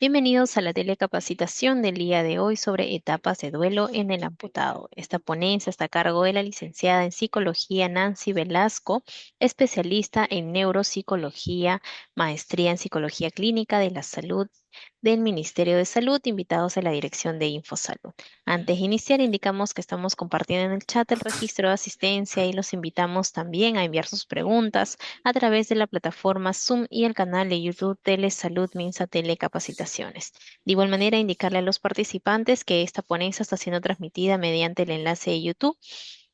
Bienvenidos a la telecapacitación del día de hoy sobre etapas de duelo en el amputado. Esta ponencia está a cargo de la licenciada en psicología Nancy Velasco, especialista en neuropsicología, maestría en psicología clínica de la salud del Ministerio de Salud, invitados a la dirección de InfoSalud. Antes de iniciar, indicamos que estamos compartiendo en el chat el registro de asistencia y los invitamos también a enviar sus preguntas a través de la plataforma Zoom y el canal de YouTube Telesalud Minsa Telecapacitaciones. De igual manera, indicarle a los participantes que esta ponencia está siendo transmitida mediante el enlace de YouTube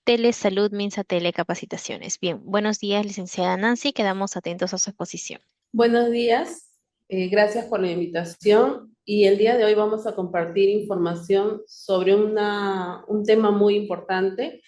Telesalud Minsa Telecapacitaciones. Bien, buenos días, licenciada Nancy, quedamos atentos a su exposición. Buenos días, gracias por la invitación y el día de hoy vamos a compartir información sobre un tema muy importante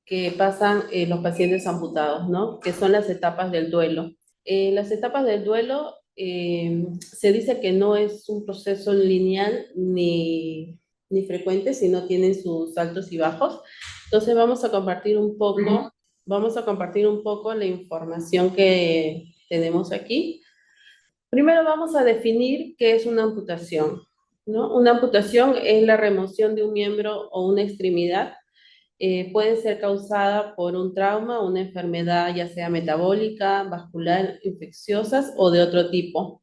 que pasan los pacientes amputados, ¿no? Que son las etapas del duelo. Las etapas del duelo se dice que no es un proceso lineal ni frecuente, sino tienen sus altos y bajos. Entonces vamos a compartir un poco la información que tenemos aquí. Primero vamos a definir qué es una amputación, ¿no? Una amputación es la remoción de un miembro o una extremidad. Puede ser causada por un trauma, una enfermedad ya sea metabólica, vascular, infecciosas o de otro tipo.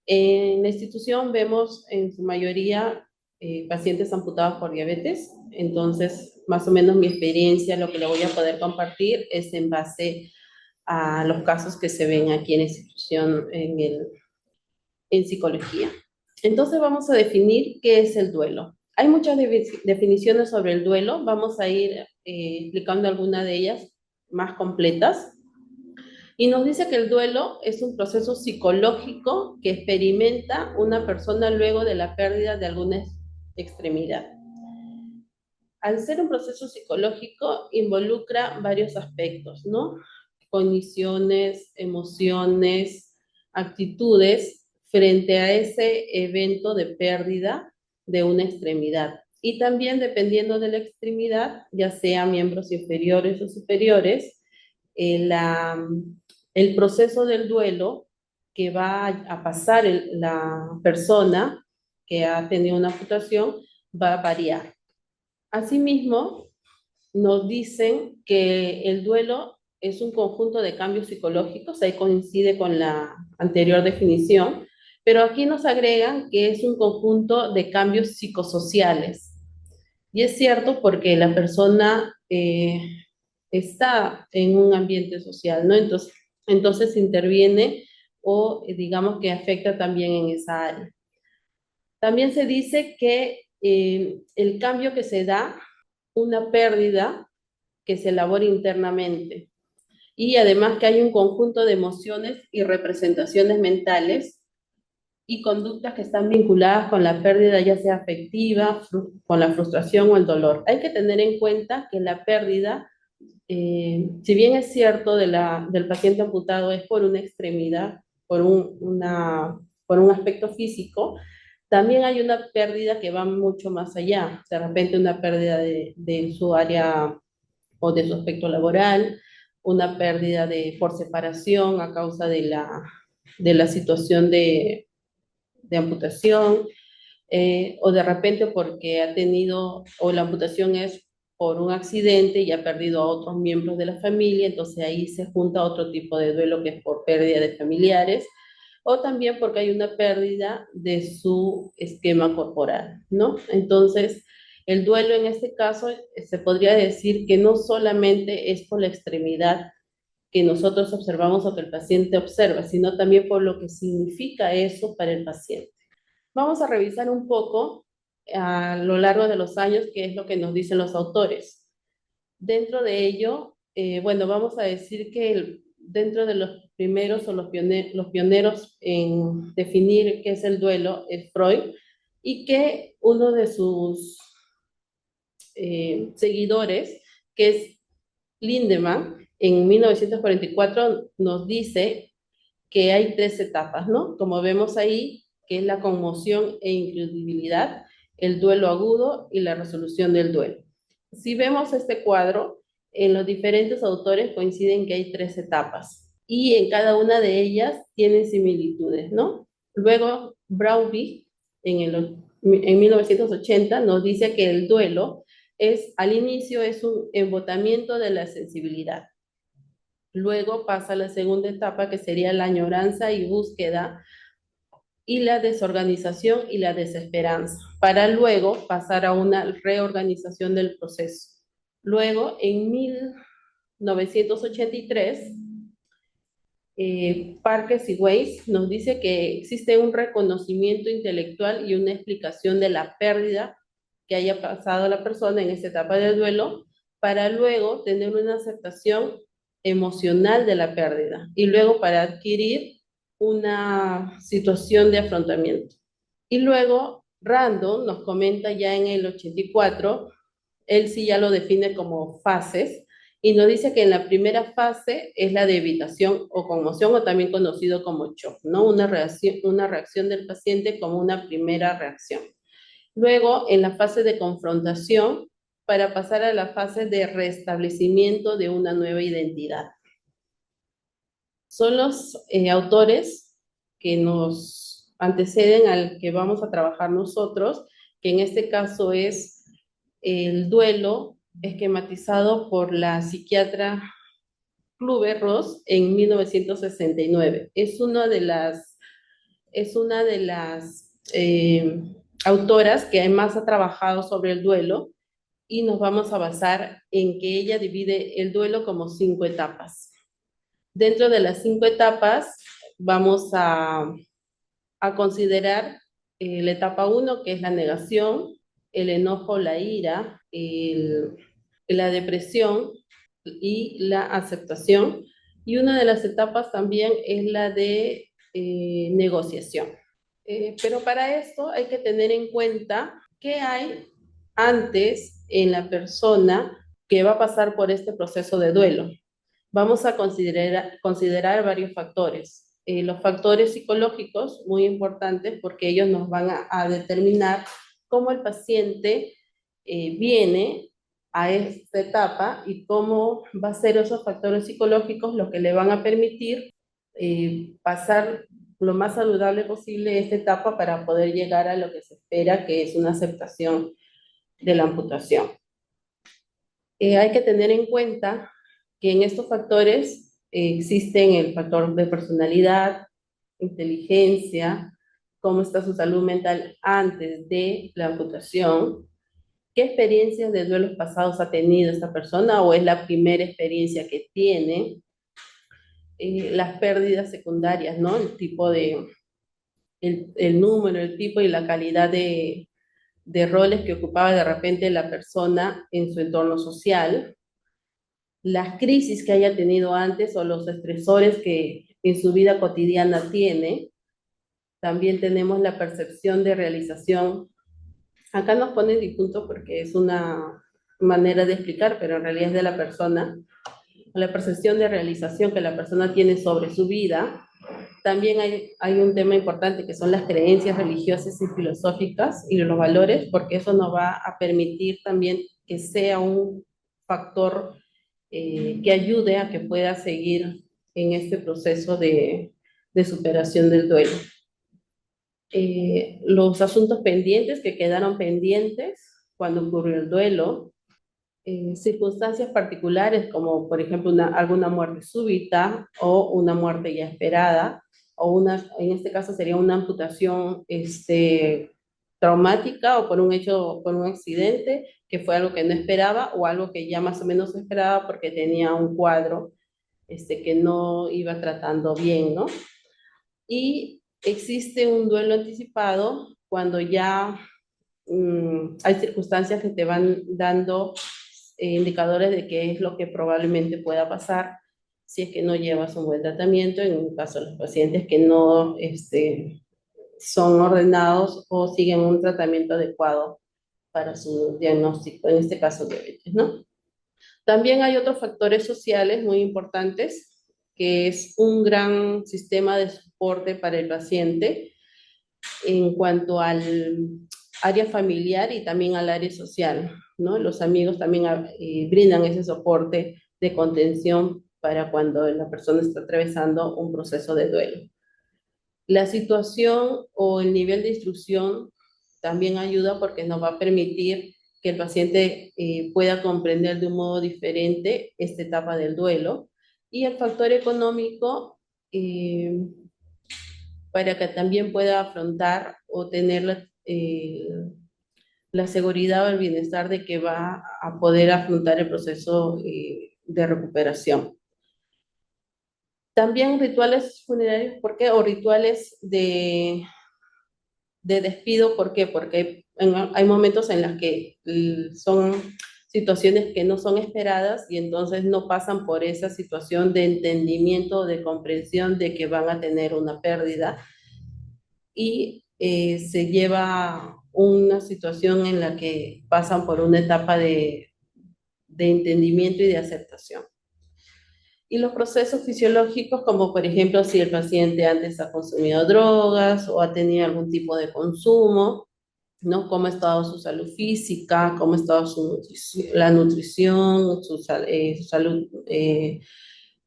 En la institución vemos en su mayoría pacientes amputados por diabetes, entonces más o menos mi experiencia, lo que le voy a poder compartir es en base a los casos que se ven aquí en la institución en psicología. Entonces vamos a definir qué es el duelo. Hay muchas definiciones sobre el duelo, vamos a ir explicando algunas de ellas más completas. Y nos dice que el duelo es un proceso psicológico que experimenta una persona luego de la pérdida de alguna extremidad. Al ser un proceso psicológico, involucra varios aspectos, ¿no? Cogniciones, emociones, actitudes frente a ese evento de pérdida de una extremidad. Y también dependiendo de la extremidad, ya sea miembros inferiores o superiores, el proceso del duelo que va a pasar la persona que ha tenido una amputación va a variar. Asimismo, nos dicen que el duelo es un conjunto de cambios psicológicos, ahí coincide con la anterior definición, pero aquí nos agregan que es un conjunto de cambios psicosociales. Y es cierto porque la persona está en un ambiente social, ¿no? Entonces interviene o digamos que afecta también en esa área. También se dice que el cambio que se da, una pérdida que se elabora internamente. Y además que hay un conjunto de emociones y representaciones mentales y conductas que están vinculadas con la pérdida, ya sea afectiva, con la frustración o el dolor. Hay que tener en cuenta que la pérdida, si bien es cierto del paciente amputado es por una extremidad, por un aspecto físico, también hay una pérdida que va mucho más allá. De repente una pérdida de su área o de su aspecto laboral, una pérdida por separación a causa de la situación de amputación, o de repente porque ha tenido, o la amputación es por un accidente y ha perdido a otros miembros de la familia, entonces ahí se junta otro tipo de duelo que es por pérdida de familiares, o también porque hay una pérdida de su esquema corporal, ¿no? Entonces, el duelo en este caso se podría decir que no solamente es por la extremidad que nosotros observamos o que el paciente observa, sino también por lo que significa eso para el paciente. Vamos a revisar un poco a lo largo de los años qué es lo que nos dicen los autores. Dentro de ello, bueno, vamos a decir que dentro de los primeros o los pioneros en definir qué es el duelo es Freud, y que uno de sus seguidores, que es Lindemann, en 1944 nos dice que hay tres etapas, ¿no? Como vemos ahí, que es la conmoción e incredibilidad, el duelo agudo y la resolución del duelo. Si vemos este cuadro, en los diferentes autores coinciden que hay tres etapas y en cada una de ellas tienen similitudes, ¿no? Luego, Brauby en 1980 nos dice que el duelo al inicio es un embotamiento de la sensibilidad. Luego pasa a la segunda etapa, que sería la añoranza y búsqueda, y la desorganización y la desesperanza, para luego pasar a una reorganización del proceso. Luego, en 1983, Parkes y Weiss nos dice que existe un reconocimiento intelectual y una explicación de la pérdida que haya pasado la persona en esta etapa del duelo, para luego tener una aceptación emocional de la pérdida y luego para adquirir una situación de afrontamiento. Y luego Random nos comenta ya en el 84, él sí ya lo define como fases, y nos dice que en la primera fase es la de evitación o conmoción, o también conocido como shock, ¿no? Una reacción del paciente como una primera reacción. Luego, en la fase de confrontación, para pasar a la fase de restablecimiento de una nueva identidad. Son los autores que nos anteceden al que vamos a trabajar nosotros, que en este caso es el duelo esquematizado por la psiquiatra Kluber-Ross en 1969. Es una de las autoras que además ha trabajado sobre el duelo, y nos vamos a basar en que ella divide el duelo como 5 etapas. Dentro de las 5 etapas vamos a considerar la etapa 1, que es la negación, el enojo, la ira, la depresión y la aceptación. Y una de las etapas también es la de negociación. Pero para esto hay que tener en cuenta qué hay antes en la persona que va a pasar por este proceso de duelo. Vamos a considerar varios factores. Los factores psicológicos, muy importantes, porque ellos nos van a determinar cómo el paciente viene a esta etapa y cómo va a ser esos factores psicológicos los que le van a permitir pasar lo más saludable posible esta etapa para poder llegar a lo que se espera, que es una aceptación de la amputación. Hay que tener en cuenta que en estos factores existen el factor de personalidad, inteligencia, cómo está su salud mental antes de la amputación, qué experiencias de duelos pasados ha tenido esta persona o es la primera experiencia que tiene, las pérdidas secundarias, ¿no? El número, el tipo y la calidad de roles que ocupaba de repente la persona en su entorno social, las crisis que haya tenido antes o los estresores que en su vida cotidiana tiene. También tenemos la percepción de realización. Acá nos pone difunto porque es una manera de explicar, pero en realidad es de la persona. La percepción de realización que la persona tiene sobre su vida. También hay un tema importante que son las creencias religiosas y filosóficas y los valores, porque eso nos va a permitir también que sea un factor que ayude a que pueda seguir en este proceso de superación del duelo. Los asuntos pendientes que quedaron pendientes cuando ocurrió el duelo, circunstancias particulares como por ejemplo alguna muerte súbita o una muerte ya esperada, o en este caso sería una amputación traumática o por un accidente que fue algo que no esperaba o algo que ya más o menos esperaba porque tenía un cuadro que no iba tratando bien, ¿no? Y existe un duelo anticipado cuando ya hay circunstancias que te van dando indicadores de qué es lo que probablemente pueda pasar si es que no llevas un buen tratamiento, en el caso de los pacientes que no son ordenados o siguen un tratamiento adecuado para su diagnóstico, en este caso diabetes, ¿no? También hay otros factores sociales muy importantes, que es un gran sistema de soporte para el paciente en cuanto al área familiar y también al área social, ¿no? Los amigos también brindan ese soporte de contención para cuando la persona está atravesando un proceso de duelo. La situación o el nivel de instrucción también ayuda porque nos va a permitir que el paciente pueda comprender de un modo diferente esta etapa del duelo. Y el factor económico, para que también pueda afrontar o tener la seguridad o el bienestar de que va a poder afrontar el proceso de recuperación. También rituales funerarios, ¿por qué? O rituales de despido, ¿por qué? Porque hay momentos en los que son situaciones que no son esperadas y entonces no pasan por esa situación de entendimiento, de comprensión de que van a tener una pérdida y se lleva una situación en la que pasan por una etapa de entendimiento y de aceptación. Y los procesos fisiológicos, como por ejemplo si el paciente antes ha consumido drogas o ha tenido algún tipo de consumo, ¿no? Cómo ha estado su salud física, cómo ha estado la nutrición, su salud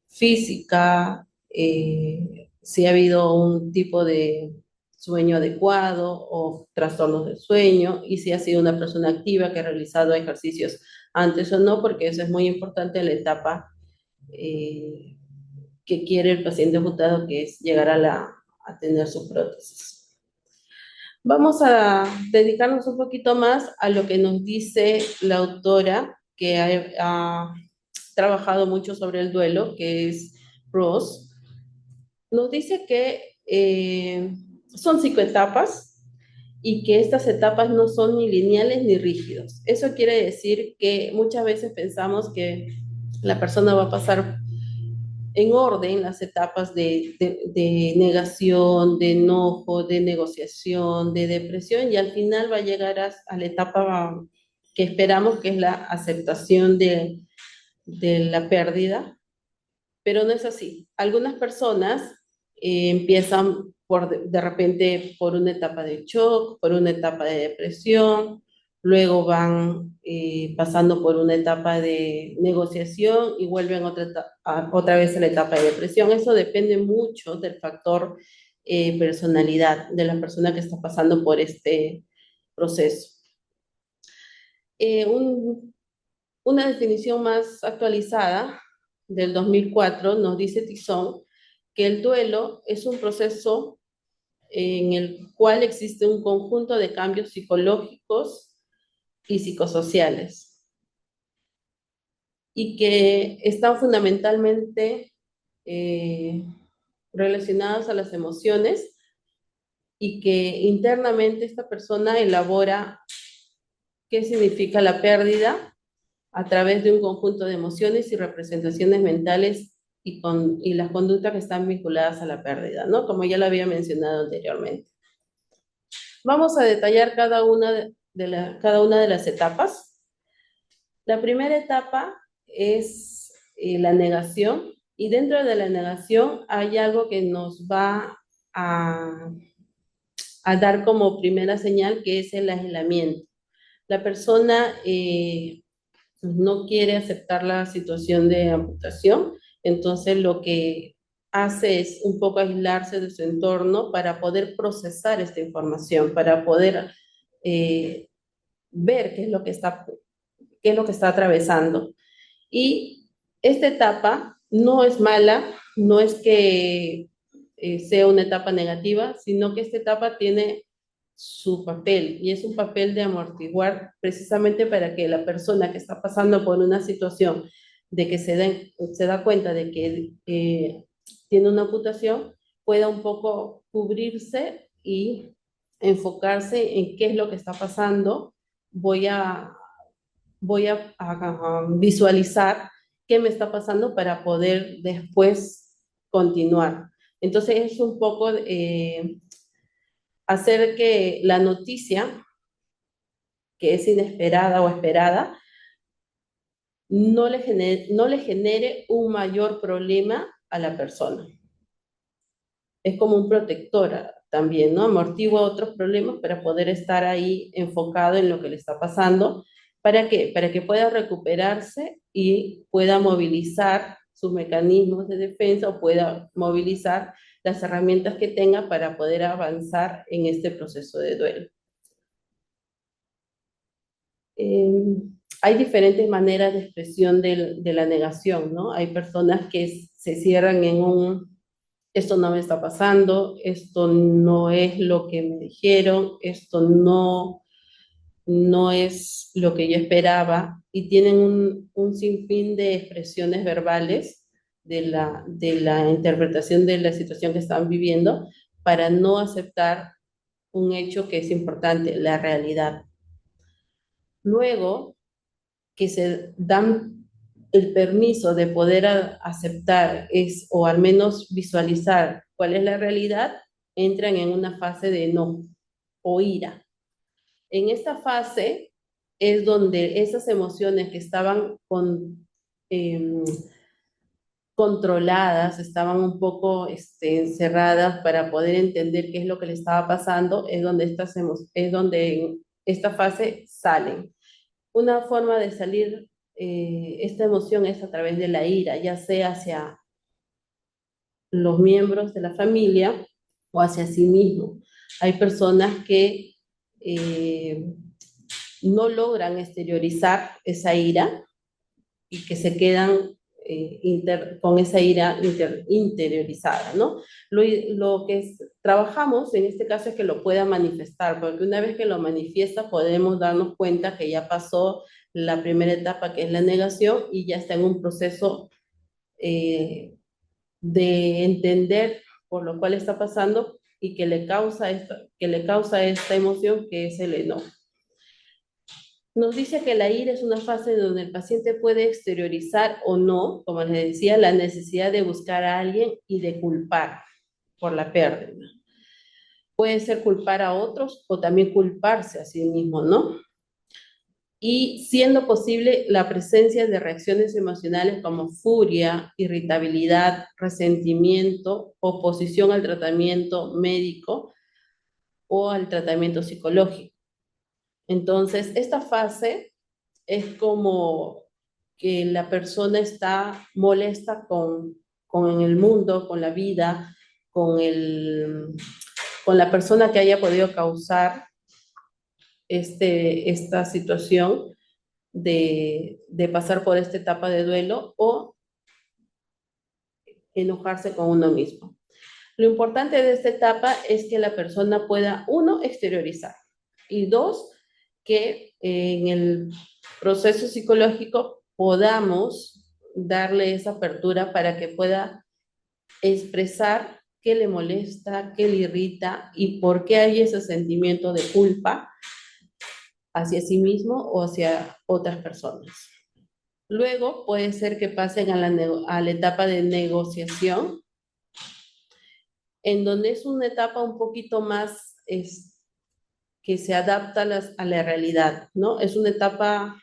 física, si ha habido un tipo de sueño adecuado o trastornos del sueño, y si ha sido una persona activa que ha realizado ejercicios antes o no, porque eso es muy importante en la etapa eh, que quiere el paciente amputado, que es llegar a tener su prótesis. Vamos a dedicarnos un poquito más a lo que nos dice la autora, que ha trabajado mucho sobre el duelo, que es Ross. Nos dice que son 5 etapas y que estas etapas no son ni lineales ni rígidos. Eso quiere decir que muchas veces pensamos que la persona va a pasar en orden las etapas de negación, de enojo, de negociación, de depresión, y al final va a llegar a la etapa que esperamos, que es la aceptación de la pérdida, pero no es así. Algunas personas empiezan de repente por una etapa de shock, por una etapa de depresión, luego van pasando por una etapa de negociación y vuelven otra vez a la etapa de depresión. Eso depende mucho del factor personalidad de la persona que está pasando por este proceso. Eh, un, una definición más actualizada del 2004 nos dice Tizón que el duelo es un proceso en el cual existe un conjunto de cambios psicológicos y psicosociales y que están fundamentalmente eh, relacionados a las emociones y que internamente esta persona elabora qué significa la pérdida a través de un conjunto de emociones y representaciones mentales y las conductas que están vinculadas a la pérdida, ¿no? Como ya lo había mencionado anteriormente. Vamos a detallar cada una de las etapas. La primera etapa es la negación, y dentro de la negación hay algo que nos va a, a dar como primera señal, que es el aislamiento. La persona no quiere aceptar la situación de amputación, entonces lo que hace es un poco aislarse de su entorno para poder procesar esta información, para poder ver qué es lo que está atravesando. Y esta etapa no es mala, no es que sea una etapa negativa, sino que esta etapa tiene su papel, y es un papel de amortiguar precisamente para que la persona que está pasando por una situación de que se da cuenta de que tiene una amputación, pueda un poco cubrirse y enfocarse en qué es lo que está pasando. Voy a, a visualizar qué me está pasando para poder después continuar. Entonces es un poco hacer que la noticia, que es inesperada o esperada, no le genere un mayor problema a la persona. Es como un protector también, ¿no? Amortigua otros problemas para poder estar ahí enfocado en lo que le está pasando. ¿Para qué? Para que pueda recuperarse y pueda movilizar sus mecanismos de defensa, o pueda movilizar las herramientas que tenga para poder avanzar en este proceso de duelo. Eh, Hay diferentes maneras de expresión de la negación, ¿no? Hay personas que se cierran en esto no me está pasando, esto no es lo que me dijeron, esto no es lo que yo esperaba, y tienen un sinfín de expresiones verbales de la interpretación de la situación que están viviendo para no aceptar un hecho que es importante, la realidad. Luego que se dan el permiso de poder aceptar o al menos visualizar cuál es la realidad, entran en una fase de enojo o ira. En esta fase es donde esas emociones que estaban eh, controladas, estaban un poco encerradas para poder entender qué es lo que le estaba pasando, es donde es donde en esta fase salen. Una forma de salir esta emoción es a través de la ira, ya sea hacia los miembros de la familia o hacia sí mismo. Hay personas que eh, no logran exteriorizar esa ira y que se quedan con esa ira interiorizada, ¿no? Lo que trabajamos en este caso es que lo pueda manifestar, porque una vez que lo manifiesta podemos darnos cuenta que ya pasó la primera etapa, que es la negación, y ya está en un proceso de entender por lo cual está pasando y que le causa esta emoción que es el enojo. Nos dice que la ira es una fase donde el paciente puede exteriorizar o no, como les decía, la necesidad de buscar a alguien y de culpar por la pérdida. Puede ser culpar a otros o también culparse a sí mismo, ¿no? Y siendo posible la presencia de reacciones emocionales como furia, irritabilidad, resentimiento, oposición al tratamiento médico o al tratamiento psicológico. Entonces, esta fase es como que la persona está molesta con el mundo, con la vida, con la persona que haya podido causar esta situación de pasar por esta etapa de duelo o enojarse con uno mismo. Lo importante de esta etapa es que la persona pueda, uno, exteriorizar, y dos, que en el proceso psicológico podamos darle esa apertura para que pueda expresar qué le molesta, qué le irrita y por qué hay ese sentimiento de culpa hacia sí mismo o hacia otras personas. Luego puede ser que pasen a la etapa de negociación, en donde es una etapa un poquito más que se adapta a la realidad, ¿no? Es una etapa,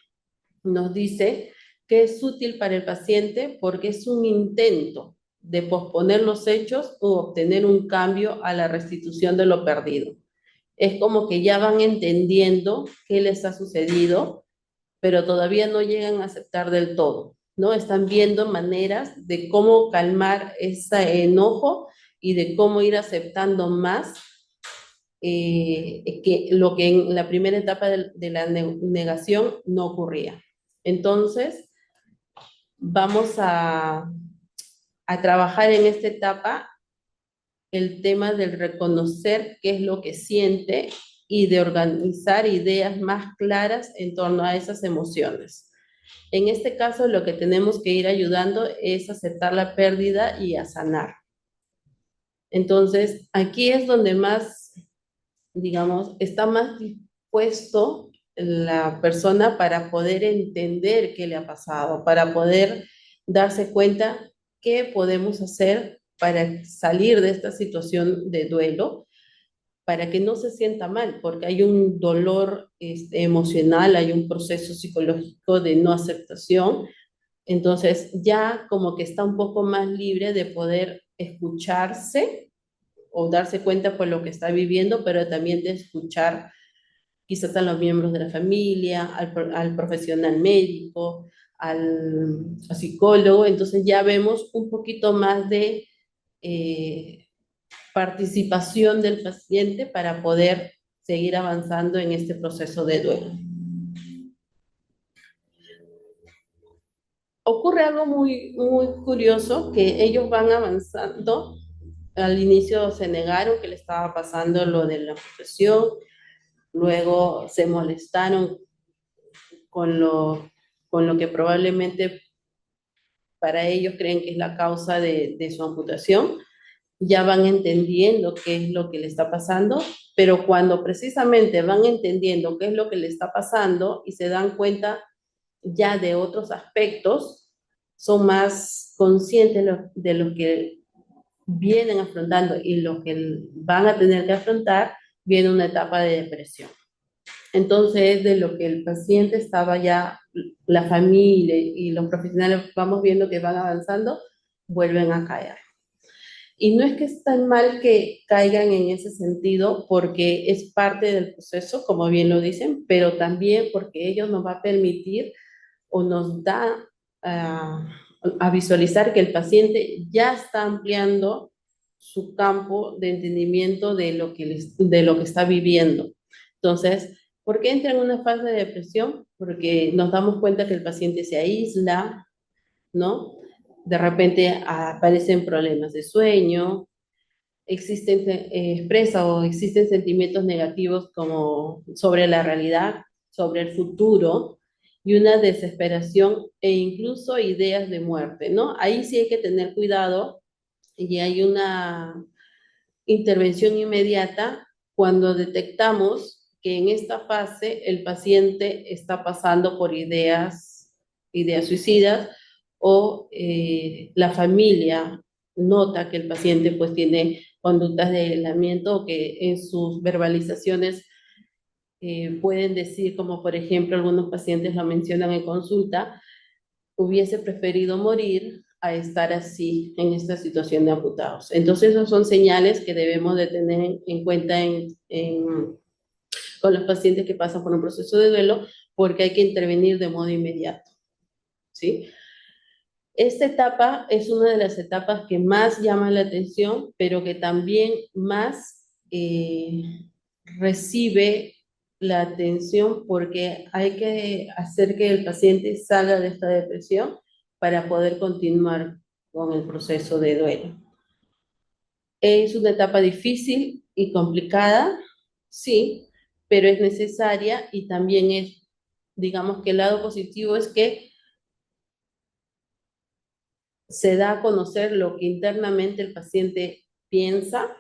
nos dice, que es útil para el paciente porque es un intento de posponer los hechos o obtener un cambio a la restitución de lo perdido. Es como que ya van entendiendo qué les ha sucedido, pero todavía no llegan a aceptar del todo, ¿no? Están viendo maneras de cómo calmar ese enojo y de cómo ir aceptando más que lo que en la primera etapa de la negación no ocurría. Entonces, vamos a trabajar en esta etapa el tema del reconocer qué es lo que siente y de organizar ideas más claras en torno a esas emociones. En este caso, lo que tenemos que ir ayudando es aceptar la pérdida y a sanar. Entonces, aquí es donde más, digamos, está más dispuesto la persona para poder entender qué le ha pasado, para poder darse cuenta qué podemos hacer para salir de esta situación de duelo, para que no se sienta mal, porque hay un dolor emocional, hay un proceso psicológico de no aceptación. Entonces ya como que está un poco más libre de poder escucharse o darse cuenta por lo que está viviendo, pero también de escuchar quizás a los miembros de la familia, al profesional médico, al psicólogo. Entonces ya vemos un poquito más de participación del paciente para poder seguir avanzando en este proceso de duelo. Ocurre algo muy curioso, que ellos van avanzando. Al inicio se negaron que le estaba pasando lo de la profesión, luego se molestaron con lo que probablemente para ellos creen que es la causa de su amputación. Ya van entendiendo qué es lo que le está pasando, pero cuando precisamente van entendiendo qué es lo que le está pasando y se dan cuenta ya de otros aspectos, son más conscientes de lo que vienen afrontando y lo que van a tener que afrontar, viene una etapa de depresión. Entonces, de lo que el paciente estaba ya, la familia y los profesionales vamos viendo que van avanzando, vuelven a caer. Y no es que es tan mal que caigan en ese sentido, porque es parte del proceso, como bien lo dicen, pero también porque ellos nos va a permitir o nos da a visualizar que el paciente ya está ampliando su campo de entendimiento de lo que está viviendo. Entonces, ¿por qué entra en una fase de depresión? Porque nos damos cuenta que el paciente se aísla, ¿no? De repente aparecen problemas de sueño, expresa o existen sentimientos negativos como sobre la realidad, sobre el futuro y una desesperación e incluso ideas de muerte, ¿no? Ahí sí hay que tener cuidado y hay una intervención inmediata cuando detectamos que en esta fase el paciente está pasando por ideas suicidas o la familia nota que el paciente pues tiene conductas de aislamiento o que en sus verbalizaciones pueden decir, como por ejemplo algunos pacientes lo mencionan en consulta, hubiese preferido morir a estar así en esta situación de amputados. Entonces, esos son señales que debemos de tener en cuenta con los pacientes que pasan por un proceso de duelo, porque hay que intervenir de modo inmediato, ¿sí? Esta etapa es una de las etapas que más llama la atención, pero que también más recibe la atención porque hay que hacer que el paciente salga de esta depresión para poder continuar con el proceso de duelo. Es una etapa difícil y complicada, sí, pero es necesaria y también es, digamos que el lado positivo es que se da a conocer lo que internamente el paciente piensa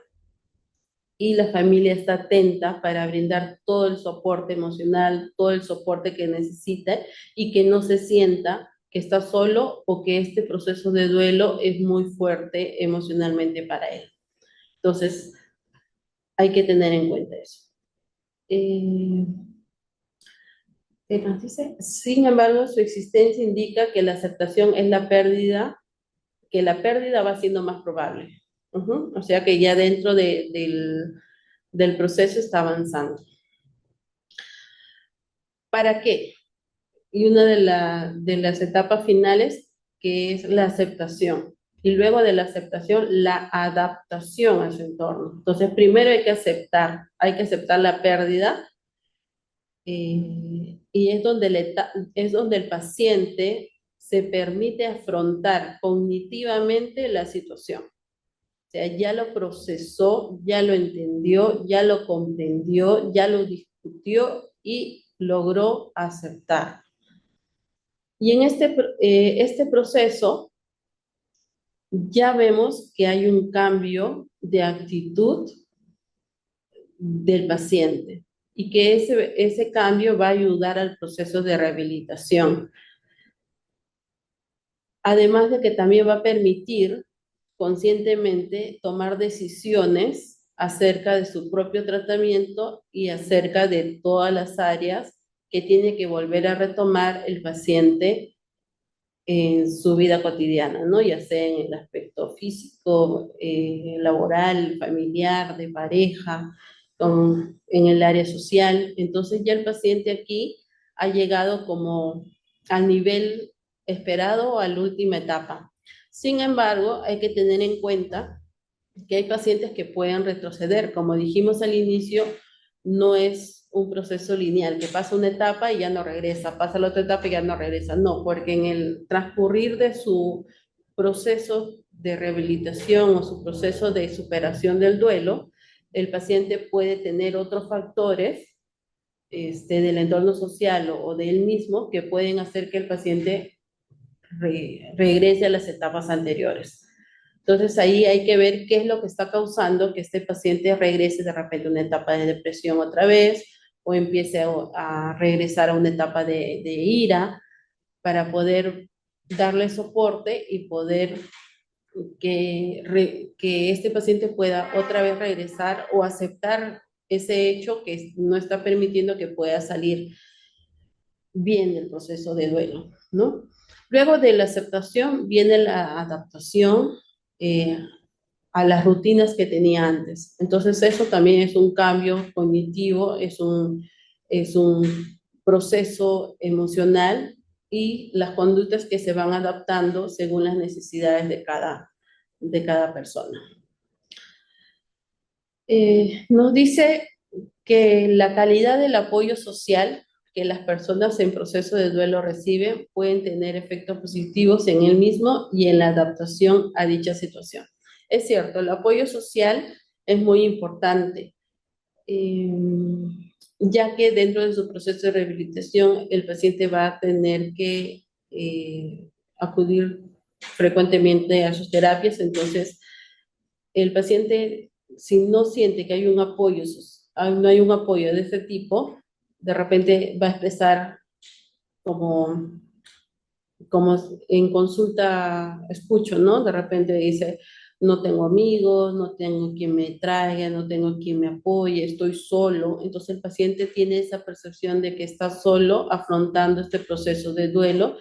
y la familia está atenta para brindar todo el soporte emocional, todo el soporte que necesita y que no se sienta que está solo o que este proceso de duelo es muy fuerte emocionalmente para él. Entonces, hay que tener en cuenta eso. ¿Qué más dice? Sin embargo, su existencia indica que la aceptación es la pérdida, que la pérdida va siendo más probable. O sea que ya dentro del proceso está avanzando. ¿Para qué? Y una de las etapas finales, que es la aceptación. Y luego de la aceptación, la adaptación a su entorno. Entonces, primero hay que aceptar la pérdida, y es donde el paciente se permite afrontar cognitivamente la situación. O sea, ya lo procesó, ya lo entendió, ya lo comprendió, ya lo discutió y logró aceptar. Y en este proceso ya vemos que hay un cambio de actitud del paciente y que ese cambio va a ayudar al proceso de rehabilitación. Además de que también va a permitir conscientemente tomar decisiones acerca de su propio tratamiento y acerca de todas las áreas que tiene que volver a retomar el paciente en su vida cotidiana, ¿no? Ya sea en el aspecto físico, laboral, familiar, de pareja, en el área social. Entonces ya el paciente aquí ha llegado como al nivel esperado o a la última etapa. Sin embargo, hay que tener en cuenta que hay pacientes que pueden retroceder. Como dijimos al inicio, no es un proceso lineal, que pasa una etapa y ya no regresa, pasa la otra etapa y ya no regresa. No, porque en el transcurrir de su proceso de rehabilitación o su proceso de superación del duelo, el paciente puede tener otros factores del entorno social o de él mismo que pueden hacer que el paciente regrese a las etapas anteriores. Entonces ahí hay que ver qué es lo que está causando que este paciente regrese de repente a una etapa de depresión otra vez o empiece a regresar a una etapa de ira para poder darle soporte y poder que este paciente pueda otra vez regresar o aceptar ese hecho que no está permitiendo que pueda salir bien del proceso de duelo, ¿no? Luego de la aceptación viene la adaptación eh, a las rutinas que tenía antes. Entonces eso también es un cambio cognitivo, es un proceso emocional y las conductas que se van adaptando según las necesidades de cada persona. Nos dice que la calidad del apoyo social que las personas en proceso de duelo reciben pueden tener efectos positivos en el mismo y en la adaptación a dicha situación. Es cierto, el apoyo social es muy importante, eh, ya que dentro de su proceso de rehabilitación el paciente va a tener que acudir frecuentemente a sus terapias, entonces el paciente, si no siente que hay un apoyo, no hay un apoyo de este tipo, de repente va a expresar como, como en consulta, escucho, ¿no? De repente dice, no tengo amigos, no tengo quien me traiga, no tengo quien me apoye, estoy solo. Entonces el paciente tiene esa percepción de que está solo afrontando este proceso de duelo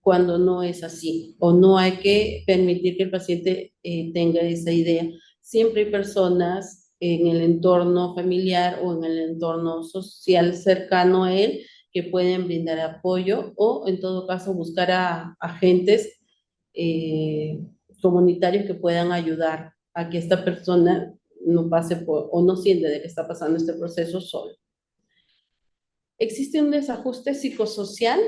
cuando no es así, o no hay que permitir que el paciente tenga esa idea. Siempre hay personas en el entorno familiar o en el entorno social cercano a él que pueden brindar apoyo o en todo caso buscar a agentes eh, comunitarios que puedan ayudar a que esta persona no pase por o no siente de que está pasando este proceso solo. Existe un desajuste psicosocial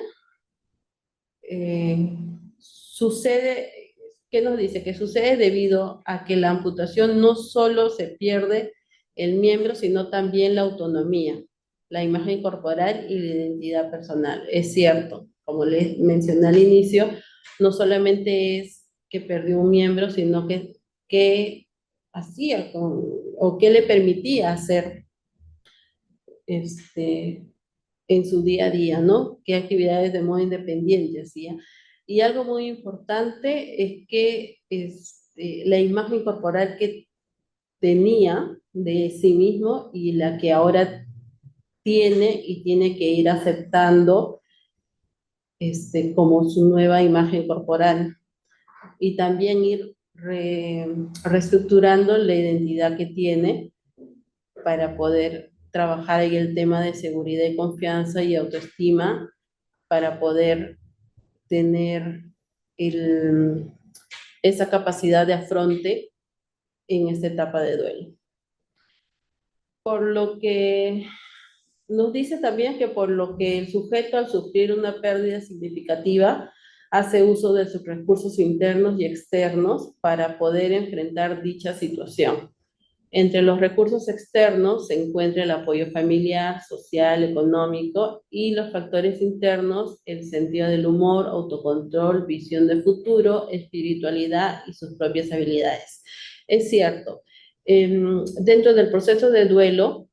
sucede, ¿qué nos dice? Que sucede debido a que la amputación no solo se pierde el miembro, sino también la autonomía, la imagen corporal y la identidad personal. Es cierto, como les mencioné al inicio, no solamente es que perdió un miembro, sino que hacía o qué le permitía hacer este, en su día a día, ¿no? ¿Qué actividades de modo independiente hacía? Y algo muy importante es que la imagen corporal que tenía de sí mismo y la que ahora tiene y tiene que ir aceptando como su nueva imagen corporal y también ir reestructurando la identidad que tiene para poder trabajar en el tema de seguridad y confianza y autoestima para poder tener el, esa capacidad de afronte en esta etapa de duelo. Por lo que nos dice también que por lo que el sujeto al sufrir una pérdida significativa hace uso de sus recursos internos y externos para poder enfrentar dicha situación. Entre los recursos externos se encuentra el apoyo familiar, social, económico y los factores internos, el sentido del humor, autocontrol, visión de futuro, espiritualidad y sus propias habilidades. Es cierto, dentro del proceso de duelo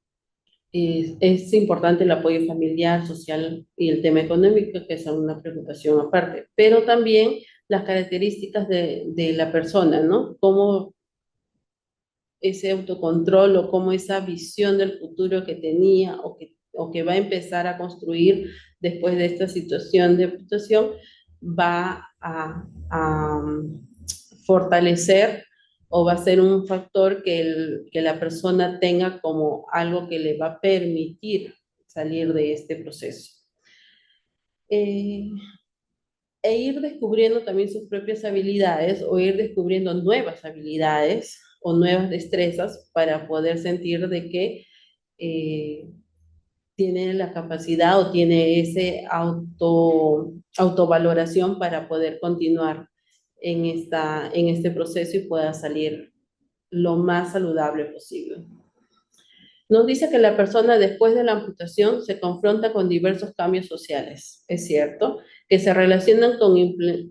es importante el apoyo familiar, social y el tema económico, que son una preocupación aparte, pero también las características de la persona, ¿no? Cómo ese autocontrol o como esa visión del futuro que tenía o que va a empezar a construir después de esta situación de amputación va a fortalecer o va a ser un factor que la persona tenga como algo que le va a permitir salir de este proceso. E ir descubriendo también sus propias habilidades o ir descubriendo nuevas habilidades o nuevas destrezas para poder sentir de que eh, tiene la capacidad o tiene ese autovaloración para poder continuar en este proceso y pueda salir lo más saludable posible. Nos dice que la persona después de la amputación se confronta con diversos cambios sociales, es cierto, que se relacionan con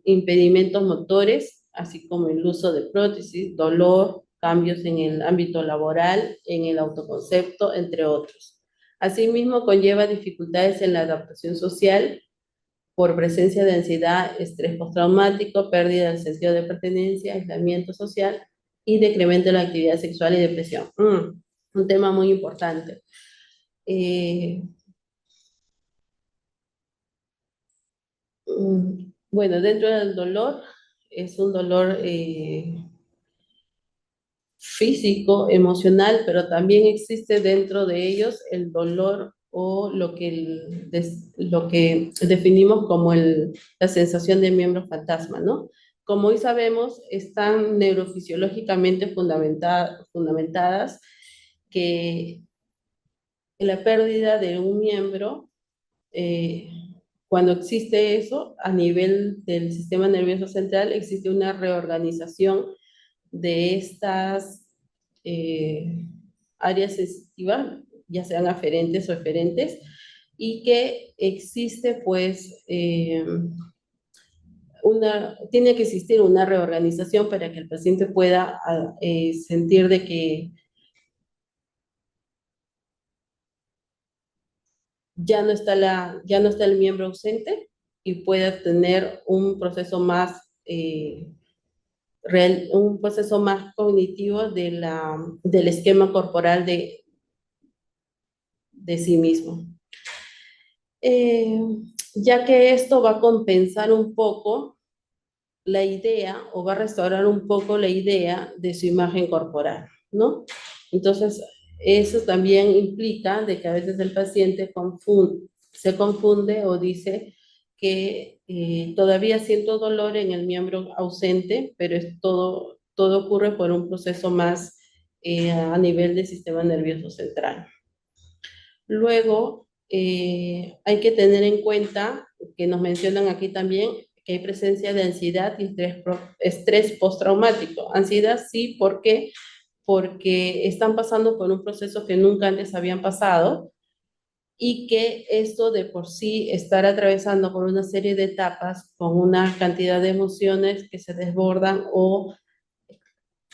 impedimentos motores, así como el uso de prótesis, dolor, cambios en el ámbito laboral, en el autoconcepto, entre otros. Asimismo, conlleva dificultades en la adaptación social por presencia de ansiedad, estrés postraumático, pérdida del sentido de pertenencia, aislamiento social y decremento de la actividad sexual y depresión. Un tema muy importante. Eh, bueno, dentro del dolor, es un dolor físico, emocional, pero también existe dentro de ellos el dolor o lo que definimos como la sensación de miembro fantasma, ¿no? Como hoy sabemos, están neurofisiológicamente fundamentadas que la pérdida de un miembro, eh, cuando existe eso, a nivel del sistema nervioso central, existe una reorganización de estas áreas sensitivas, ya sean aferentes o eferentes, y que existe pues tiene que existir una reorganización para que el paciente pueda sentir de que ya no está el miembro ausente y pueda tener un proceso más un proceso más cognitivo del esquema corporal de sí mismo. Eh, ya que esto va a compensar un poco la idea o va a restaurar un poco la idea de su imagen corporal, ¿no? Entonces, eso también implica de que a veces el paciente se confunde o dice que todavía siento dolor en el miembro ausente, pero todo ocurre por un proceso más a nivel del sistema nervioso central. Luego, hay que tener en cuenta, que nos mencionan aquí también, que hay presencia de ansiedad y estrés postraumático. Ansiedad sí, ¿por qué? Porque están pasando por un proceso que nunca antes habían pasado y que esto de por sí, estar atravesando por una serie de etapas con una cantidad de emociones que se desbordan o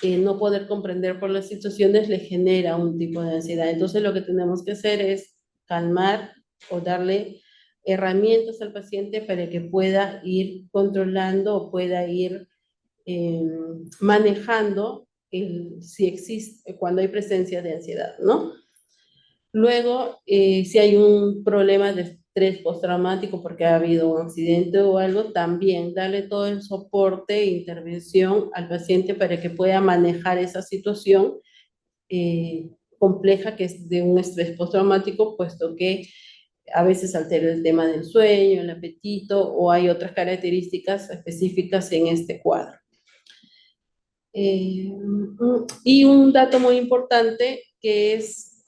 no poder comprender por las situaciones le genera un tipo de ansiedad. Entonces lo que tenemos que hacer es calmar o darle herramientas al paciente para que pueda ir controlando o pueda ir eh, manejando si existe, cuando hay presencia de ansiedad, ¿no? Luego, si hay un problema de estrés postraumático porque ha habido un accidente o algo, también darle todo el soporte e intervención al paciente para que pueda manejar esa situación compleja que es de un estrés postraumático, puesto que a veces altera el tema del sueño, el apetito o hay otras características específicas en este cuadro. Y un dato muy importante que es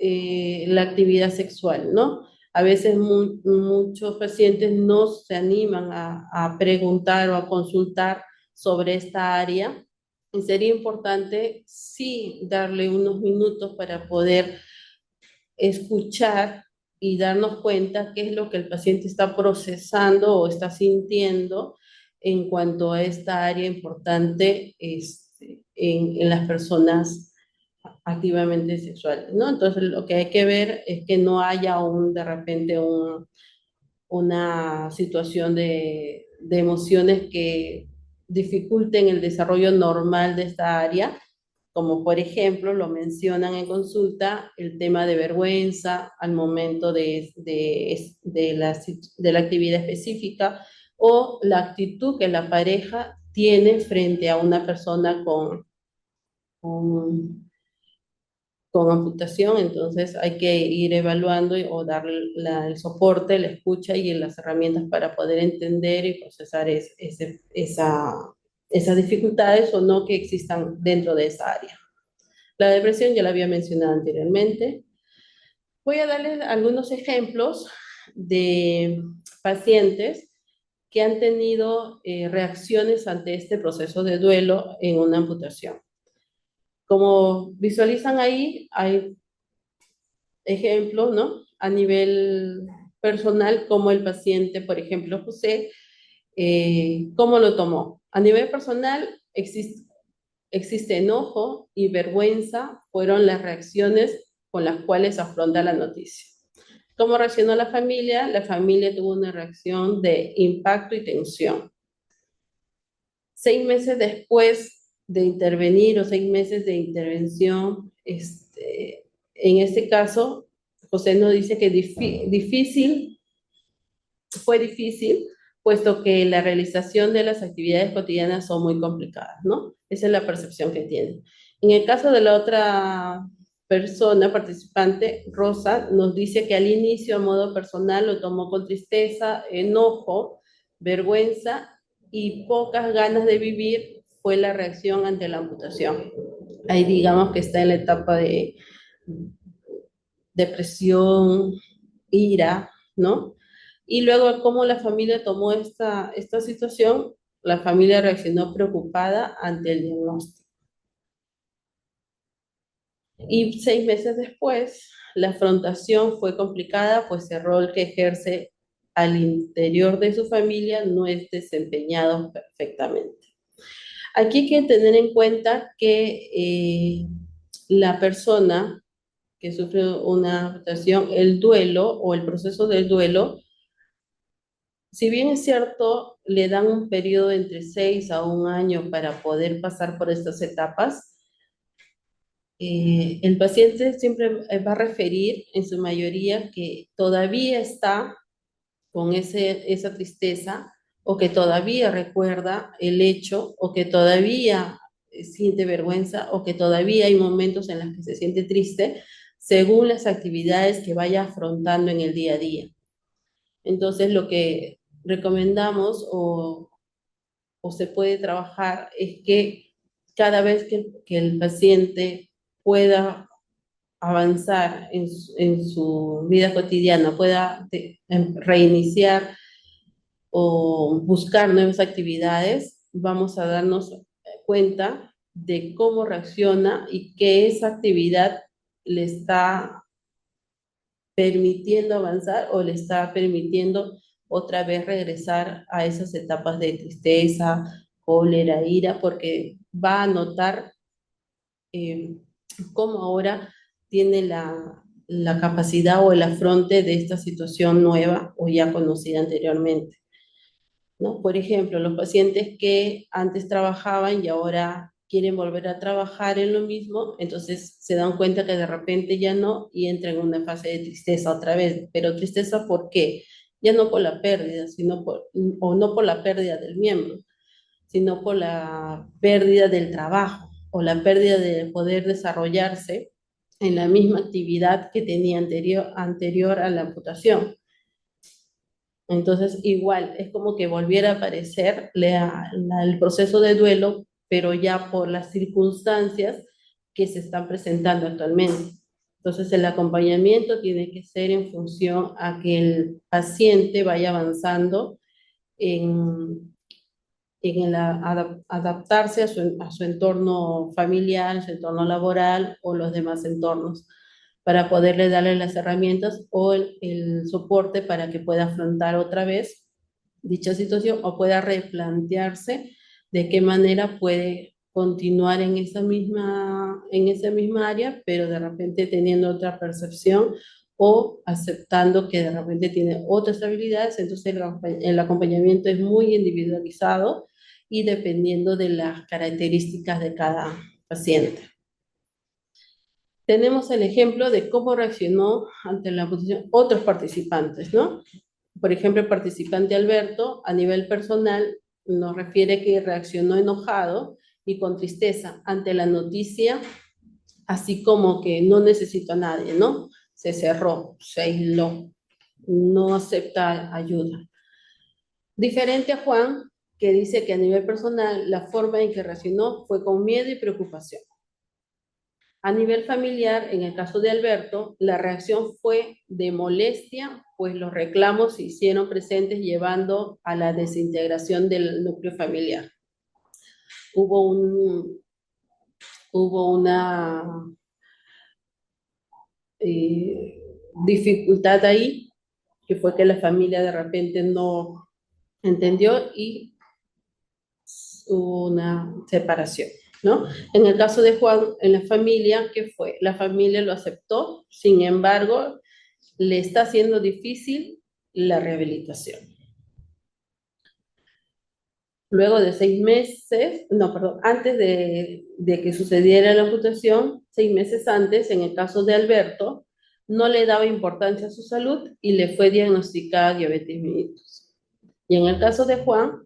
la actividad sexual, ¿no? A veces muchos pacientes no se animan a preguntar o a consultar sobre esta área y sería importante sí darle unos minutos para poder escuchar y darnos cuenta qué es lo que el paciente está procesando o está sintiendo en cuanto a esta área importante en las personas activamente sexuales, ¿no? Entonces lo que hay que ver es que no haya de repente una situación de emociones que dificulten el desarrollo normal de esta área, como por ejemplo lo mencionan en consulta, el tema de vergüenza al momento de la actividad específica o la actitud que la pareja tiene frente a una persona con, con amputación, entonces hay que ir evaluando o darle el soporte, la escucha y las herramientas para poder entender y procesar esas dificultades o no que existan dentro de esa área. La depresión ya la había mencionado anteriormente. Voy a darles algunos ejemplos de pacientes que han tenido reacciones ante este proceso de duelo en una amputación. Como visualizan ahí, hay ejemplos, ¿no? A nivel personal, como el paciente, por ejemplo, José, cómo lo tomó. A nivel personal, existe enojo y vergüenza, fueron las reacciones con las cuales afronta la noticia. ¿Cómo reaccionó la familia? La familia tuvo una reacción de impacto y tensión. 6 meses después de intervenir o 6 meses de intervención, en este caso, José nos dice que fue difícil, puesto que la realización de las actividades cotidianas son muy complicadas, ¿no? Esa es la percepción que tiene. En el caso de la otra persona participante, Rosa, nos dice que al inicio, a modo personal, lo tomó con tristeza, enojo, vergüenza y pocas ganas de vivir fue la reacción ante la amputación. Ahí digamos que está en la etapa de depresión, ira, ¿no? Y luego, cómo la familia tomó esta situación, la familia reaccionó preocupada ante el diagnóstico. Y 6 meses después, la afrontación fue complicada, pues el rol que ejerce al interior de su familia no es desempeñado perfectamente. Aquí hay que tener en cuenta que la persona que sufre una amputación, el duelo o el proceso del duelo, si bien es cierto, le dan un periodo entre 6 a 1 año para poder pasar por estas etapas, el paciente siempre va a referir en su mayoría que todavía está con esa tristeza o que todavía recuerda el hecho o que todavía siente vergüenza o que todavía hay momentos en los que se siente triste según las actividades que vaya afrontando en el día a día. Entonces, lo que recomendamos o se puede trabajar es que cada vez que el paciente pueda avanzar en su vida cotidiana, pueda reiniciar o buscar nuevas actividades, vamos a darnos cuenta de cómo reacciona y que esa actividad le está permitiendo avanzar o le está permitiendo otra vez regresar a esas etapas de tristeza, cólera, ira, porque va a notar eh, cómo ahora tiene la capacidad o el afronte de esta situación nueva o ya conocida anteriormente, ¿no? Por ejemplo, los pacientes que antes trabajaban y ahora quieren volver a trabajar en lo mismo, entonces se dan cuenta que de repente ya no y entran en una fase de tristeza otra vez. Pero tristeza, ¿por qué? Ya no por la pérdida, o no por la pérdida del miembro, sino por la pérdida del trabajo o la pérdida de poder desarrollarse en la misma actividad que tenía anterior a la amputación. Entonces, igual, es como que volviera a aparecer el proceso de duelo, pero ya por las circunstancias que se están presentando actualmente. Entonces, el acompañamiento tiene que ser en función a que el paciente vaya avanzando en, adaptarse a su entorno familiar, su entorno laboral o los demás entornos, para poderle darle las herramientas o el soporte para que pueda afrontar otra vez dicha situación o pueda replantearse de qué manera puede continuar en esa misma área, pero de repente teniendo otra percepción o aceptando que de repente tiene otras habilidades. Entonces el acompañamiento es muy individualizado y dependiendo de las características de cada paciente. Tenemos el ejemplo de cómo reaccionó ante la posición otros participantes, ¿no? Por ejemplo, el participante Alberto, a nivel personal, nos refiere que reaccionó enojado y con tristeza ante la noticia, así como que no necesito a nadie, ¿no? Se cerró, se aisló, no acepta ayuda. Diferente a Juan, que dice que a nivel personal la forma en que reaccionó fue con miedo y preocupación. A nivel familiar, en el caso de Alberto, la reacción fue de molestia, pues los reclamos se hicieron presentes llevando a la desintegración del núcleo familiar. Hubo un, hubo una eh, dificultad ahí, que fue que la familia de repente no entendió y hubo una separación, ¿no? En el caso de Juan, en la familia, ¿qué fue? La familia lo aceptó, sin embargo, le está haciendo difícil la rehabilitación. Luego de 6 meses, no, perdón, antes de que sucediera la amputación, 6 meses antes, en el caso de Alberto, no le daba importancia a su salud y le fue diagnosticada diabetes mellitus. Y en el caso de Juan,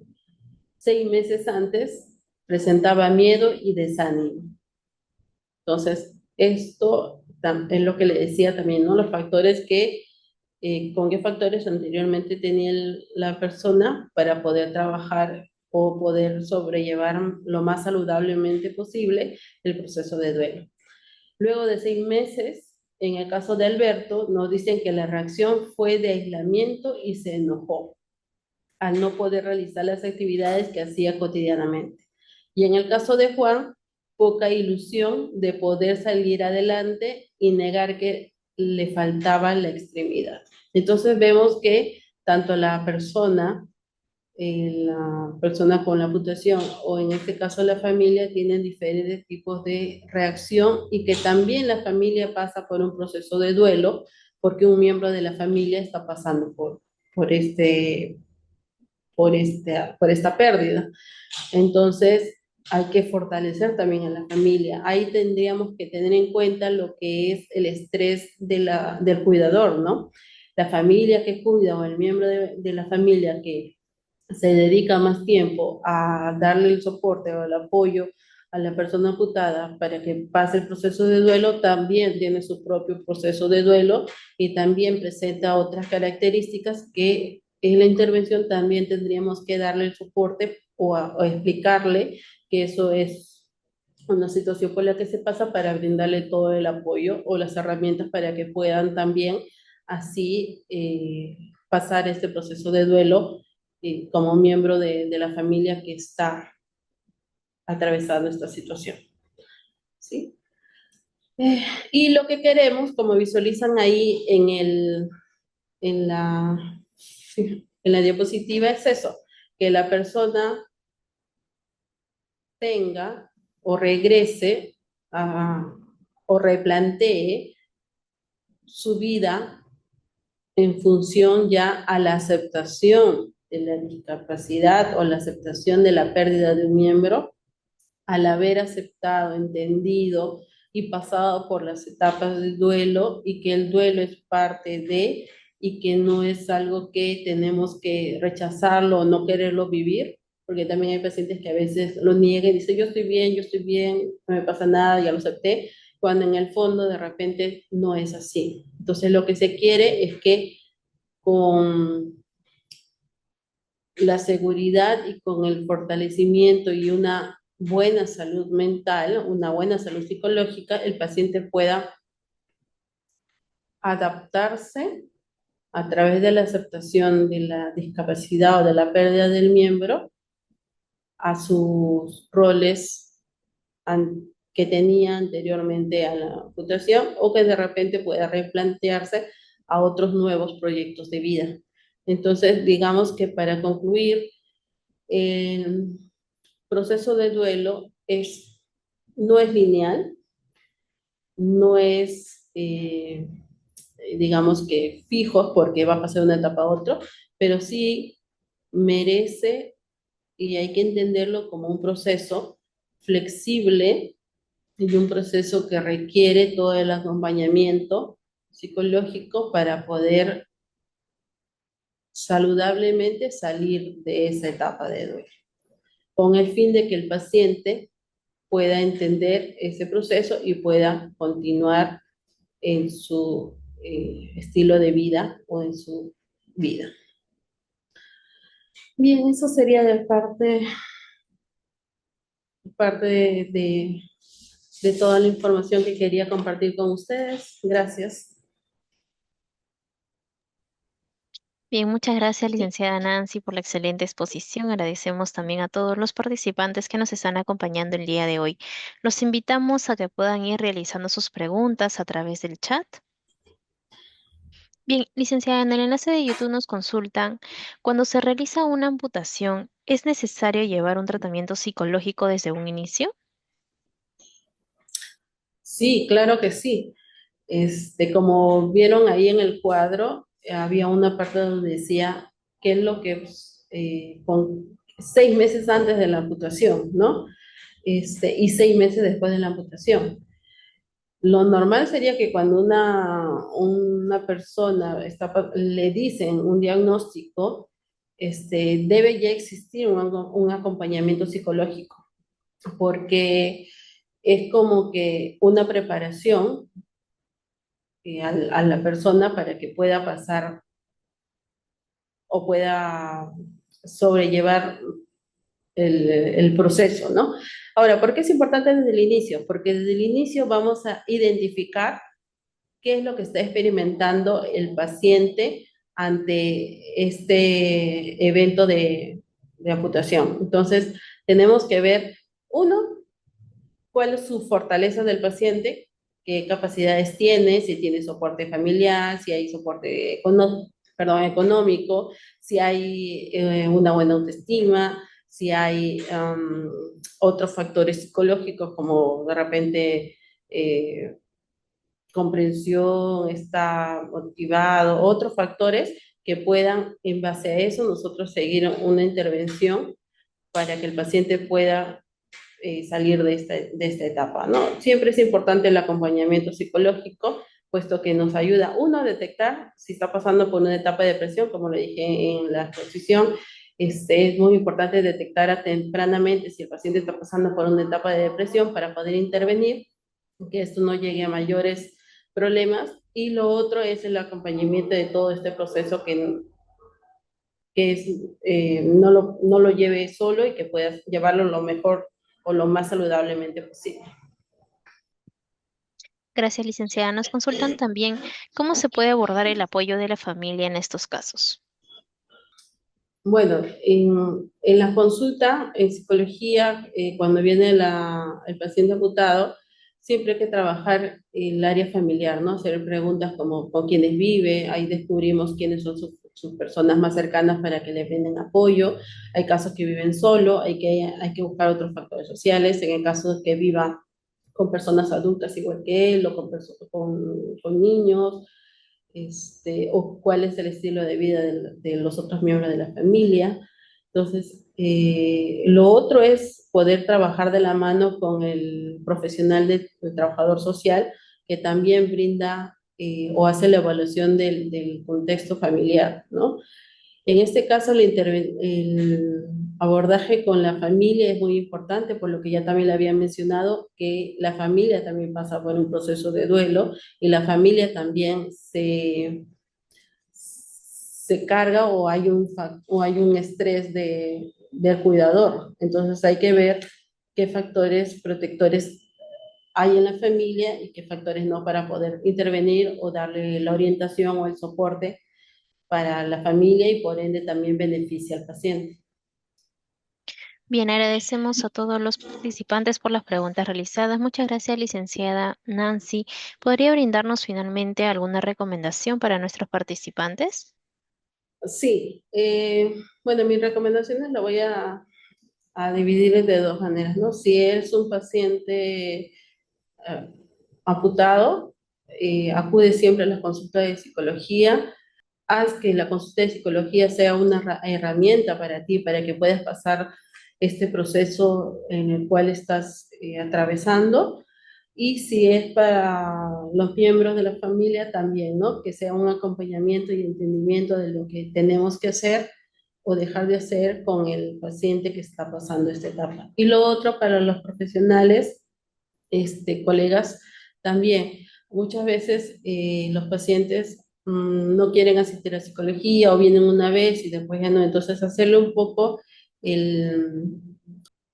6 meses antes, presentaba miedo y desánimo. Entonces, esto es lo que le decía también, ¿no? Los factores que, con qué factores anteriormente tenía la persona para poder trabajar o poder sobrellevar lo más saludablemente posible el proceso de duelo. Luego de 6 meses, en el caso de Alberto, nos dicen que la reacción fue de aislamiento y se enojó al no poder realizar las actividades que hacía cotidianamente. Y en el caso de Juan, poca ilusión de poder salir adelante y negar que le faltaba la extremidad. Entonces vemos que tanto la persona con la amputación o en este caso la familia tienen diferentes tipos de reacción y que también la familia pasa por un proceso de duelo porque un miembro de la familia está pasando por este por esta pérdida. Entonces, hay que fortalecer también a la familia. Ahí tendríamos que tener en cuenta lo que es el estrés del cuidador, ¿no? La familia que cuida o el miembro de la familia que se dedica más tiempo a darle el soporte o el apoyo a la persona amputada para que pase el proceso de duelo, también tiene su propio proceso de duelo y también presenta otras características que en la intervención también tendríamos que darle el soporte o explicarle que eso es una situación por la que se pasa para brindarle todo el apoyo o las herramientas para que puedan también así pasar este proceso de duelo como miembro de la familia que está atravesando esta situación. ¿Sí? Y lo que queremos, como visualizan ahí en la, en la diapositiva, es eso, que la persona tenga o regrese a, o replantee su vida en función ya a la aceptación de la discapacidad o la aceptación de la pérdida de un miembro, al haber aceptado, entendido y pasado por las etapas del duelo y que el duelo es parte de y que no es algo que tenemos que rechazarlo o no quererlo vivir, porque también hay pacientes que a veces lo niegan y dicen yo estoy bien, no me pasa nada, ya lo acepté, cuando en el fondo de repente no es así. Entonces lo que se quiere es que con la seguridad y con el fortalecimiento y una buena salud mental, una buena salud psicológica, el paciente pueda adaptarse a través de la aceptación de la discapacidad o de la pérdida del miembro a sus roles que tenía anteriormente a la amputación o que de repente pueda replantearse a otros nuevos proyectos de vida. Entonces, digamos que para concluir, el proceso de duelo no es lineal, no es, digamos que fijo porque va a pasar de una etapa a otra, pero sí merece y hay que entenderlo como un proceso flexible y un proceso que requiere todo el acompañamiento psicológico para poder saludablemente salir de esa etapa de duelo, con el fin de que el paciente pueda entender ese proceso y pueda continuar en su estilo de vida o en su vida. Bien, eso sería de parte de de toda la información que quería compartir con ustedes. Gracias. Bien, muchas gracias, Sí. licenciada Nancy, por la excelente exposición. Agradecemos también a todos los participantes que nos están acompañando el día de hoy. Los invitamos a que puedan ir realizando sus preguntas a través del chat. Bien, licenciada, en el enlace de YouTube nos consultan, cuando se realiza una amputación, ¿es necesario llevar un tratamiento psicológico desde un inicio? Sí, claro que sí. Como vieron ahí en el cuadro, había una parte donde decía qué es lo que con 6 meses antes de la amputación, ¿no? Y 6 meses después de la amputación. Lo normal sería que cuando una persona le dicen un diagnóstico, debe ya existir un acompañamiento psicológico, porque es como que una preparación a la persona para que pueda pasar o pueda sobrellevar el proceso, ¿no? Ahora, ¿por qué es importante desde el inicio? Porque desde el inicio vamos a identificar qué es lo que está experimentando el paciente ante este evento de amputación. Entonces, tenemos que ver, uno, cuál es su fortaleza del paciente, qué capacidades tiene, si tiene soporte familiar, si hay soporte económico, si hay una buena autoestima, si hay otros factores psicológicos como de repente comprensión, está motivado, otros factores que puedan, en base a eso, nosotros seguir una intervención para que el paciente pueda salir de esta etapa, ¿no? Siempre es importante el acompañamiento psicológico, puesto que nos ayuda, uno, a detectar si está pasando por una etapa de depresión, como le dije en la exposición. Es muy importante detectar tempranamente si el paciente está pasando por una etapa de depresión para poder intervenir, que esto no llegue a mayores problemas. Y lo otro es el acompañamiento de todo este proceso que no lo lleve solo y que puedas llevarlo lo mejor o lo más saludablemente posible. Gracias, licenciada. Nos consultan también cómo se puede abordar el apoyo de la familia en estos casos. Bueno, en la consulta en psicología, cuando viene el paciente amputado, siempre hay que trabajar el área familiar, ¿no? Hacer preguntas como con quiénes vive, ahí descubrimos quiénes son sus personas más cercanas para que le brinden apoyo. Hay casos que viven solo, hay que buscar otros factores sociales, en el caso de que viva con personas adultas igual que él o con niños, o cuál es el estilo de vida de los otros miembros de la familia. Entonces, lo otro es poder trabajar de la mano con el profesional del trabajador social, que también brinda o hace la evaluación del contexto familiar, ¿no? En este caso, el abordaje con la familia es muy importante, por lo que ya también le había mencionado, que la familia también pasa por un proceso de duelo y la familia también se carga o hay un estrés del cuidador. Entonces hay que ver qué factores protectores hay en la familia y qué factores no, para poder intervenir o darle la orientación o el soporte para la familia y por ende también beneficia al paciente. Bien, agradecemos a todos los participantes por las preguntas realizadas. Muchas gracias, licenciada Nancy. ¿Podría brindarnos finalmente alguna recomendación para nuestros participantes? Sí, bueno, mis recomendaciones las voy a dividir de dos maneras, ¿no? Si es un paciente amputado, acude siempre a las consultas de psicología. Haz que la consulta de psicología sea una herramienta para ti, para que puedas pasar este proceso en el cual estás atravesando. Y si es para los miembros de la familia también, ¿no? Que sea un acompañamiento y entendimiento de lo que tenemos que hacer o dejar de hacer con el paciente que está pasando esta etapa. Y lo otro para los profesionales, colegas, también. Muchas veces los pacientes no quieren asistir a psicología o vienen una vez y después ya no. Entonces, hacerle un poco el,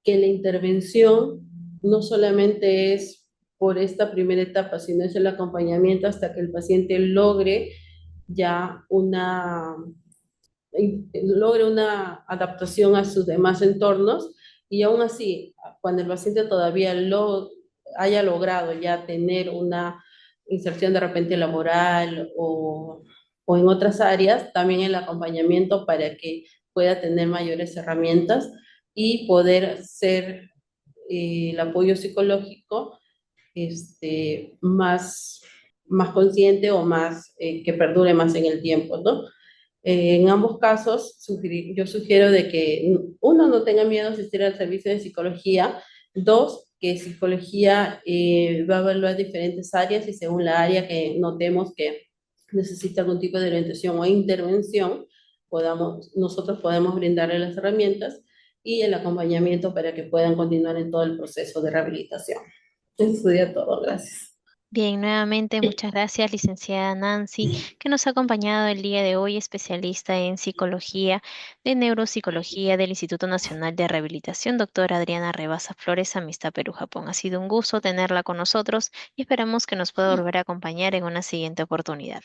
que la intervención no solamente es por esta primera etapa, sino es el acompañamiento hasta que el paciente ya una, logre una adaptación a sus demás entornos y aún así, cuando el paciente todavía haya logrado ya tener una inserción de repente laboral o en otras áreas, también el acompañamiento para que pueda tener mayores herramientas y poder ser el apoyo psicológico más consciente o más que perdure más en el tiempo, ¿no? En ambos casos, yo sugiero de que uno, no tenga miedo a asistir al servicio de psicología; dos, que psicología va a evaluar diferentes áreas y según la área que notemos que necesita algún tipo de orientación o intervención, nosotros podemos brindarle las herramientas y el acompañamiento para que puedan continuar en todo el proceso de rehabilitación. Eso sería todo, gracias. Bien, nuevamente muchas gracias, licenciada Nancy, que nos ha acompañado el día de hoy, especialista en psicología de neuropsicología del Instituto Nacional de Rehabilitación, doctora Adriana Rebasa Flores, Amistad Perú, Japón. Ha sido un gusto tenerla con nosotros y esperamos que nos pueda volver a acompañar en una siguiente oportunidad.